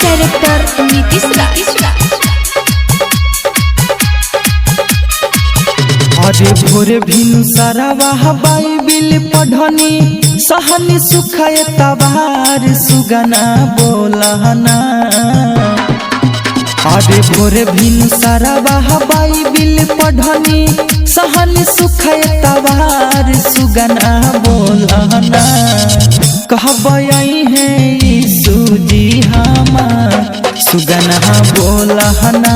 Director Nitish राज। अरे भोरे भिनु सारावा बाइबिल पढ़नी सहनी सुखाए तबार सुगना बोलहना। अरे भोरे भिनु सारावा बाइबिल पढ़नी सहनी सुखाए तबार सुगना बोलहना। कहबई है यीशु जी हमार सुगना बोलहना।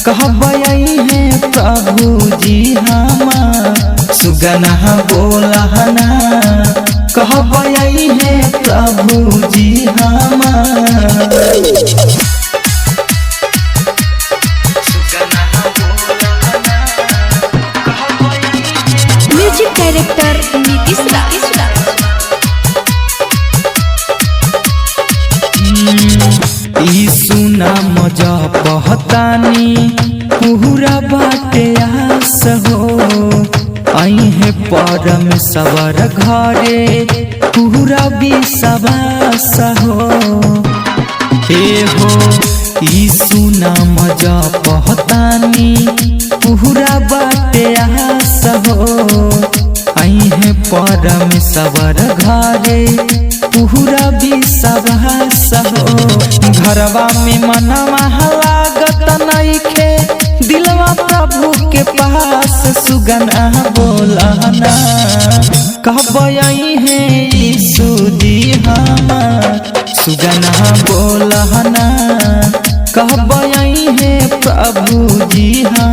कहबई है प्रभु जी हमार सुगना बोलहना। कहबई है प्रभु जी हमार म्यूजिक डायरेक्टर नीतीश राज। यीशु नाम जपतानी पूरा बाटे आस हो। अहे परमेश्वर घरे पूरा विश्वास हो। हे हो यीशु नाम जपतानी पूरा बाटे आस हो। अहे परमेश्वर घरे पूरा विश्वास हो। घरवा में मनवा लागत नइखे दिलवा प्रभु के पास सुगना बोलहना। कहबई है यीशु जी हमार सुगना बोलहना। कहबई है प्रभु जी हमार